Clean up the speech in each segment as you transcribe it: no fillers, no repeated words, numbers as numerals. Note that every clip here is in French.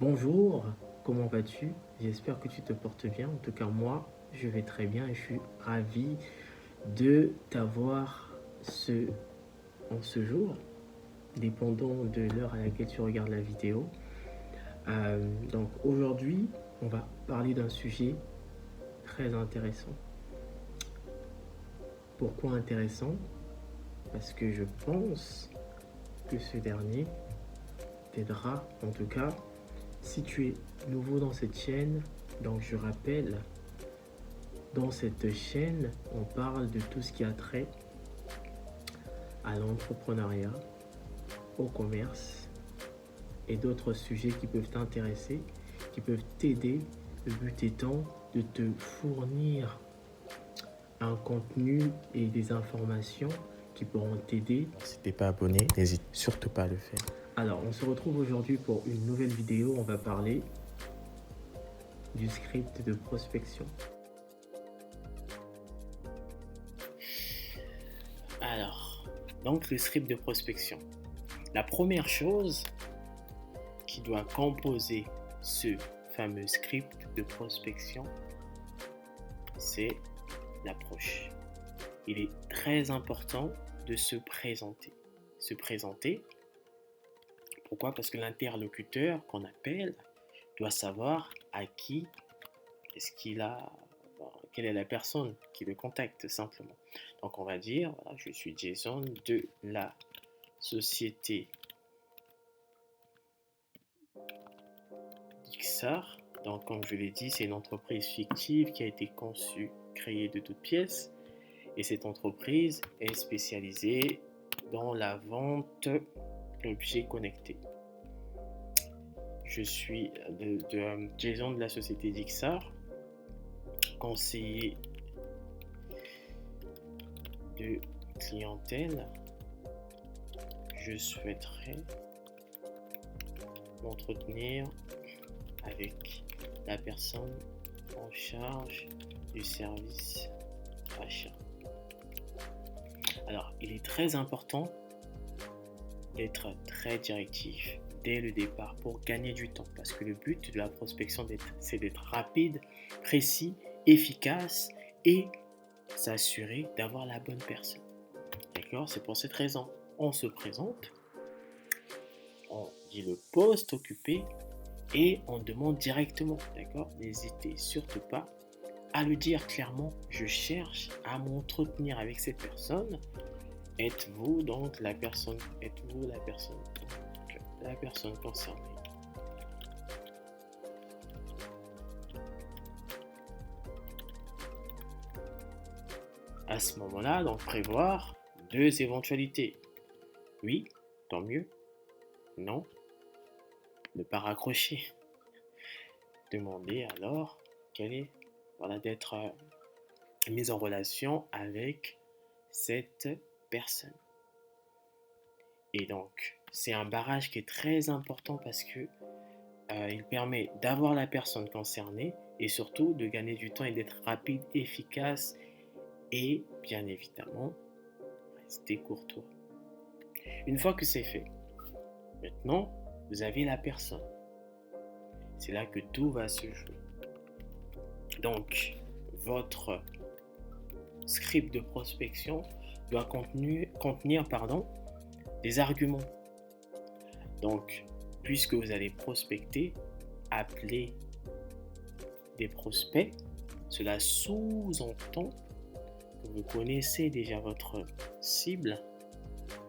Bonjour, comment vas-tu? J'espère que tu te portes bien. En tout cas, moi, je vais très bien et je suis ravi de t'avoir en ce jour, dépendant de l'heure à laquelle tu regardes la vidéo. Donc aujourd'hui, on va parler d'un sujet très intéressant. Pourquoi intéressant? Parce que je pense que ce dernier t'aidera, en tout cas, si tu es nouveau dans cette chaîne. Donc je rappelle, dans cette chaîne, on parle de tout ce qui a trait à l'entrepreneuriat, au commerce et d'autres sujets qui peuvent t'intéresser, qui peuvent t'aider. Le but étant de te fournir un contenu et des informations qui pourront t'aider. Si tu n'es pas abonné, n'hésite surtout pas à le faire. Alors, on se retrouve aujourd'hui pour une nouvelle vidéo. On va parler du script de prospection. Alors, donc le script de prospection. La première chose qui doit composer ce fameux script de prospection, c'est l'approche. Il est très important de se présenter. Se présenter, pourquoi? Parce que l'interlocuteur qu'on appelle doit savoir à qui est-ce qu'il a, quelle est la personne qui le contacte simplement. Donc on va dire, voilà, je suis Jason de la société Dixar. Donc comme je l'ai dit, c'est une entreprise fictive qui a été conçue, créée de toutes pièces. Et cette entreprise est spécialisée dans la vente d'objets connectés. Je suis Jason de la société Dixar, conseiller de clientèle. Je souhaiterais m'entretenir avec la personne en charge du service achat. Alors, il est très important d'être très directif dès le départ pour gagner du temps, parce que le but de la prospection, c'est d'être rapide, précis, efficace et s'assurer d'avoir la bonne personne. D'accord? C'est pour cette raison, on se présente, on dit le poste occupé et on demande directement. D'accord? N'hésitez surtout pas à le dire clairement. Je cherche à m'entretenir avec cette personne. Êtes-vous donc la personne? Êtes-vous la personne? Donc, la personne concernée. À ce moment-là, donc prévoir deux éventualités. Oui, tant mieux. Non, ne pas raccrocher. Demander alors quelle est, voilà, d'être mise en relation avec cette personne. Et donc, c'est un barrage qui est très important parce que il permet d'avoir la personne concernée et surtout de gagner du temps et d'être rapide, efficace et bien évidemment, rester courtois. Une fois que c'est fait, maintenant, vous avez la personne. C'est là que tout va se jouer. Donc, votre script de prospection doit contenir des arguments. Donc, puisque vous allez prospecter, appeler des prospects, cela sous-entend que vous connaissez déjà votre cible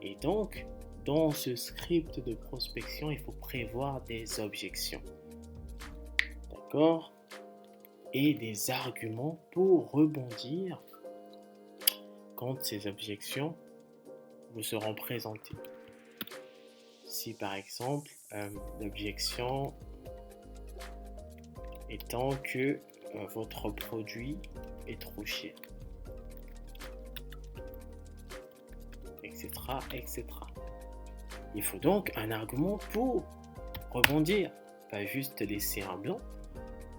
et donc, dans ce script de prospection, il faut prévoir des objections. D'accord? Et des arguments pour rebondir quand ces objections vous seront présentées. Si par exemple, l'objection étant que votre produit est trop cher, etc., etc. Il faut donc un argument pour rebondir, pas juste laisser un blanc.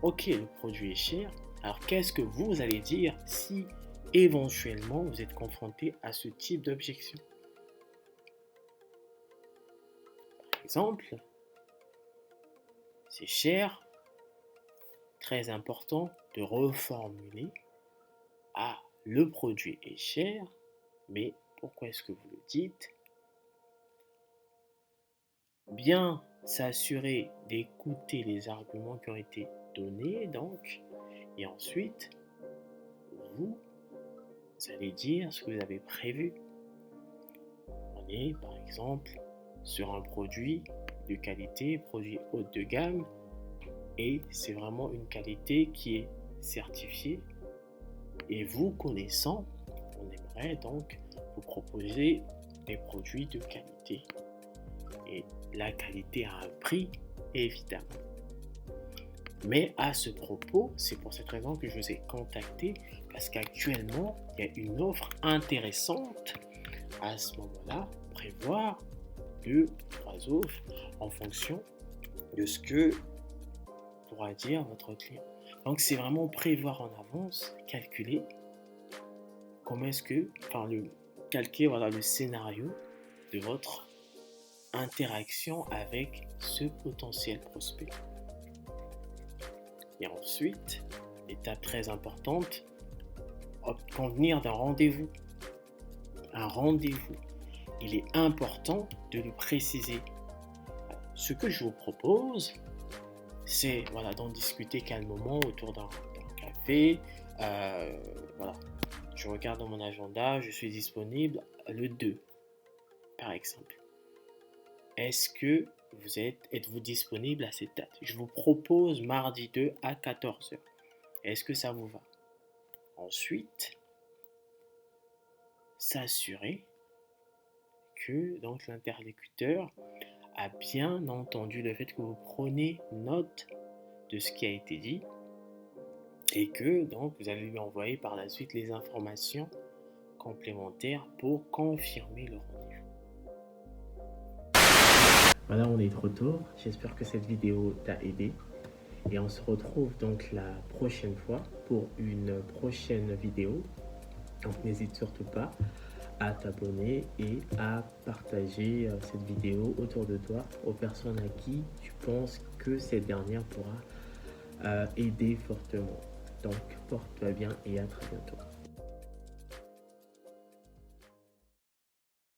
Ok, le produit est cher, alors qu'est-ce que vous allez dire si éventuellement vous êtes confronté à ce type d'objection? Par exemple, c'est cher, très important de reformuler à le produit est cher, mais pourquoi est-ce que vous le dites? Bien s'assurer d'écouter les arguments qui ont été donnés, donc, et ensuite, vous allez dire ce que vous avez prévu. On est, par exemple, sur un produit de qualité, produit haut de gamme, et c'est vraiment une qualité qui est certifiée. Et vous connaissant, on aimerait donc vous proposer des produits de qualité. Et la qualité a un prix, évidemment. Mais à ce propos, c'est pour cette raison que je vous ai contacté, parce qu'actuellement, il y a une offre intéressante. À ce moment-là, prévoir 2 ou 3 offres en fonction de ce que pourra dire votre client. Donc, c'est vraiment prévoir en avance, calculer comment est-ce que, calquer le scénario de votre interaction avec ce potentiel prospect. Et ensuite, étape très importante, convenir d'un rendez-vous. Un rendez-vous. Il est important de le préciser. Ce que je vous propose, c'est d'en discuter calmement autour d'un café. Je regarde dans mon agenda, je suis disponible le 2, par exemple. Êtes-vous disponible à cette date? Je vous propose mardi 2 à 14h. Est-ce que ça vous va? Ensuite, s'assurer que donc l'interlocuteur a bien entendu le fait que vous prenez note de ce qui a été dit et que donc vous allez lui envoyer par la suite les informations complémentaires pour confirmer le rendez-vous. Voilà, on est de retour. J'espère que cette vidéo t'a aidé. Et on se retrouve donc la prochaine fois pour une prochaine vidéo. Donc n'hésite surtout pas à t'abonner et à partager cette vidéo autour de toi aux personnes à qui tu penses que cette dernière pourra aider fortement. Donc porte-toi bien et à très bientôt.